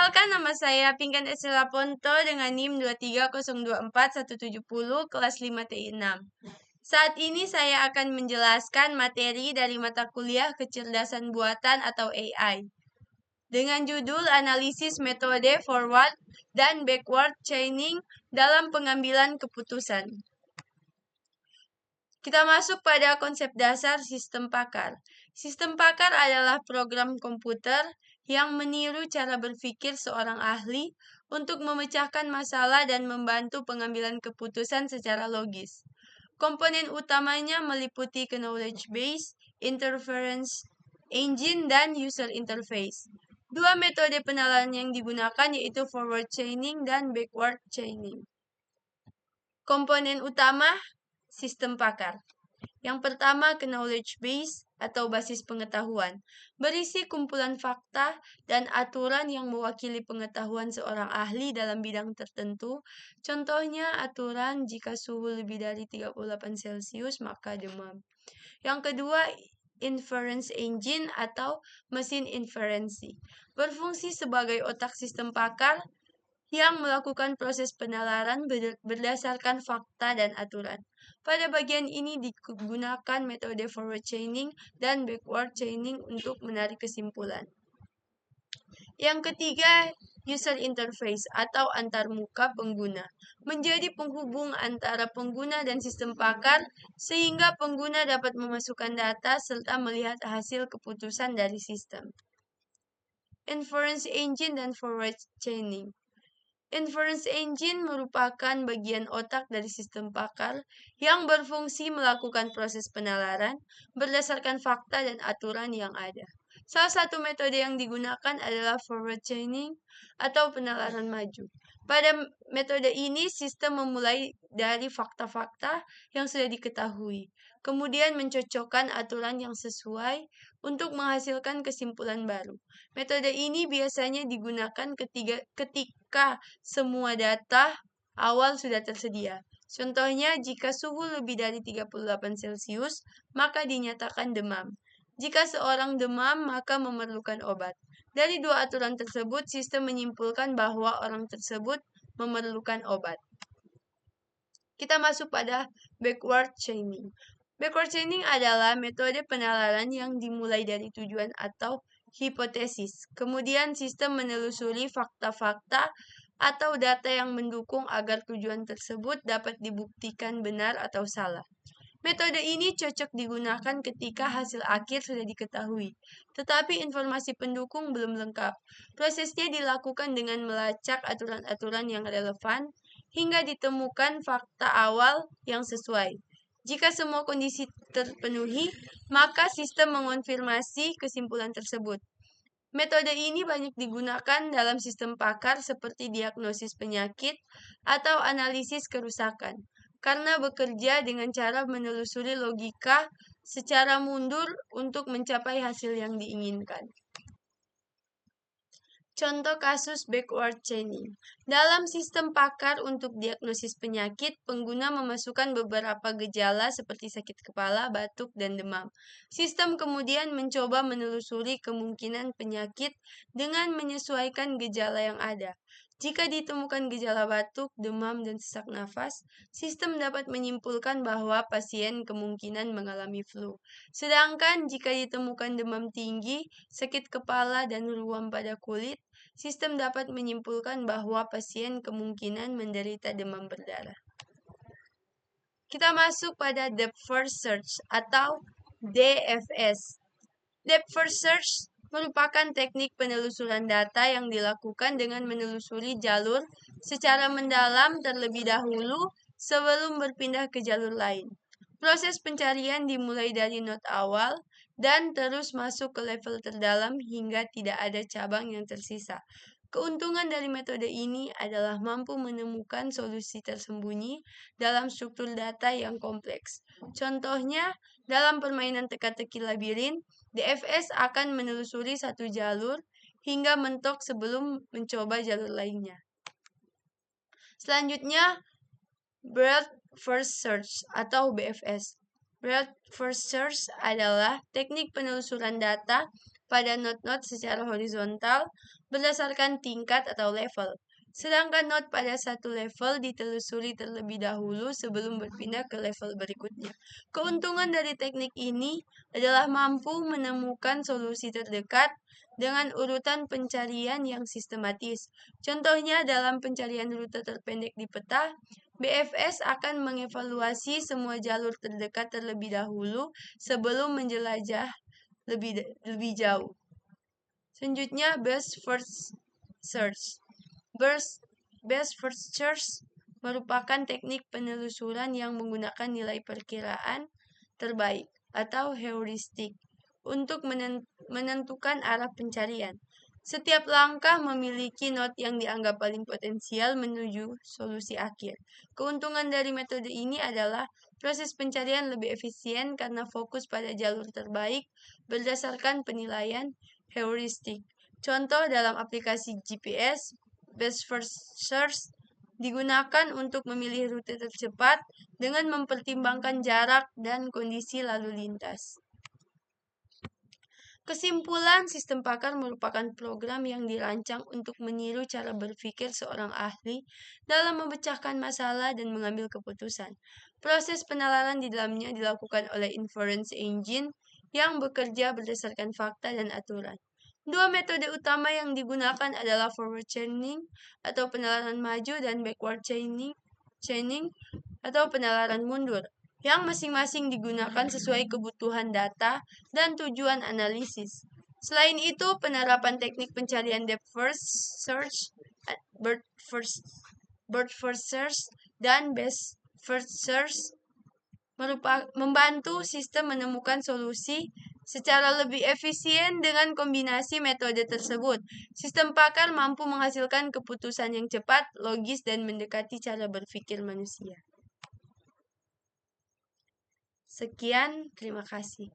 Perkenalkan, nama saya Pinkan Estela Ponto dengan NIM 23024-170 kelas 5TI6. Saat ini saya akan menjelaskan materi dari mata kuliah kecerdasan buatan atau AI dengan judul analisis metode forward dan backward chaining dalam pengambilan keputusan. Kita masuk pada konsep dasar sistem pakar. Sistem pakar adalah program komputer yang meniru cara berpikir seorang ahli untuk memecahkan masalah dan membantu pengambilan keputusan secara logis. Komponen utamanya meliputi knowledge base, inference engine, dan user interface. Dua metode penalaran yang digunakan yaitu forward chaining dan backward chaining. Komponen utama sistem pakar. Yang pertama, knowledge base atau basis pengetahuan, berisi kumpulan fakta dan aturan yang mewakili pengetahuan seorang ahli dalam bidang tertentu. Contohnya, aturan jika suhu lebih dari 38 Celcius maka demam. Yang kedua, inference engine atau mesin inferensi, berfungsi sebagai otak sistem pakar yang melakukan proses penalaran berdasarkan fakta dan aturan. Pada bagian ini digunakan metode forward chaining dan backward chaining untuk menarik kesimpulan. Yang ketiga, user interface atau antarmuka pengguna, menjadi penghubung antara pengguna dan sistem pakar sehingga pengguna dapat memasukkan data serta melihat hasil keputusan dari sistem. Inference engine dan forward chaining. Inference engine merupakan bagian otak dari sistem pakar yang berfungsi melakukan proses penalaran berdasarkan fakta dan aturan yang ada. Salah satu metode yang digunakan adalah forward chaining atau penalaran maju. Pada metode ini, sistem memulai dari fakta-fakta yang sudah diketahui, kemudian mencocokkan aturan yang sesuai untuk menghasilkan kesimpulan baru. Metode ini biasanya digunakan ketika semua data awal sudah tersedia. Contohnya, jika suhu lebih dari 38 Celcius, maka dinyatakan demam. Jika seorang demam, maka memerlukan obat. Dari dua aturan tersebut, sistem menyimpulkan bahwa orang tersebut memerlukan obat. Kita masuk pada backward chaining. Backward chaining adalah metode penalaran yang dimulai dari tujuan atau hipotesis. Kemudian sistem menelusuri fakta-fakta atau data yang mendukung agar tujuan tersebut dapat dibuktikan benar atau salah. Metode ini cocok digunakan ketika hasil akhir sudah diketahui, tetapi informasi pendukung belum lengkap. Prosesnya dilakukan dengan melacak aturan-aturan yang relevan hingga ditemukan fakta awal yang sesuai. Jika semua kondisi terpenuhi, maka sistem mengonfirmasi kesimpulan tersebut. Metode ini banyak digunakan dalam sistem pakar seperti diagnosis penyakit atau analisis kerusakan, karena bekerja dengan cara menelusuri logika secara mundur untuk mencapai hasil yang diinginkan. Contoh kasus backward chaining. Dalam sistem pakar untuk diagnosis penyakit, pengguna memasukkan beberapa gejala seperti sakit kepala, batuk, dan demam. Sistem kemudian mencoba menelusuri kemungkinan penyakit dengan menyesuaikan gejala yang ada. Jika ditemukan gejala batuk, demam, dan sesak nafas, sistem dapat menyimpulkan bahwa pasien kemungkinan mengalami flu. Sedangkan jika ditemukan demam tinggi, sakit kepala, dan ruam pada kulit, sistem dapat menyimpulkan bahwa pasien kemungkinan menderita demam berdarah. Kita masuk pada depth first search atau DFS. Depth first search merupakan teknik penelusuran data yang dilakukan dengan menelusuri jalur secara mendalam terlebih dahulu sebelum berpindah ke jalur lain. Proses pencarian dimulai dari node awal dan terus masuk ke level terdalam hingga tidak ada cabang yang tersisa. Keuntungan dari metode ini adalah mampu menemukan solusi tersembunyi dalam struktur data yang kompleks. Contohnya, dalam permainan teka-teki labirin, DFS akan menelusuri satu jalur hingga mentok sebelum mencoba jalur lainnya. Selanjutnya, Breadth First Search atau BFS. Breadth First Search adalah teknik penelusuran data pada node-node secara horizontal berdasarkan tingkat atau level. Sedangkan node pada satu level ditelusuri terlebih dahulu sebelum berpindah ke level berikutnya. Keuntungan dari teknik ini adalah mampu menemukan solusi terdekat dengan urutan pencarian yang sistematis. Contohnya dalam pencarian rute terpendek di peta, BFS akan mengevaluasi semua jalur terdekat terlebih dahulu sebelum menjelajah lebih jauh. Selanjutnya, best first search. Best first search merupakan teknik penelusuran yang menggunakan nilai perkiraan terbaik atau heuristik untuk menentukan arah pencarian. Setiap langkah memiliki node yang dianggap paling potensial menuju solusi akhir. Keuntungan dari metode ini adalah proses pencarian lebih efisien karena fokus pada jalur terbaik berdasarkan penilaian heuristik. Contoh dalam aplikasi GPS, Best First Search digunakan untuk memilih rute tercepat dengan mempertimbangkan jarak dan kondisi lalu lintas. Kesimpulan, sistem pakar merupakan program yang dirancang untuk meniru cara berpikir seorang ahli dalam memecahkan masalah dan mengambil keputusan. Proses penalaran di dalamnya dilakukan oleh inference engine yang bekerja berdasarkan fakta dan aturan. Dua metode utama yang digunakan adalah forward chaining atau penalaran maju dan backward chaining atau penalaran mundur, yang masing-masing digunakan sesuai kebutuhan data dan tujuan analisis. Selain itu, penerapan teknik pencarian depth first search, bird first search, dan best first search membantu sistem menemukan solusi secara lebih efisien. Dengan kombinasi metode tersebut, sistem pakar mampu menghasilkan keputusan yang cepat, logis, dan mendekati cara berpikir manusia. Sekian, terima kasih.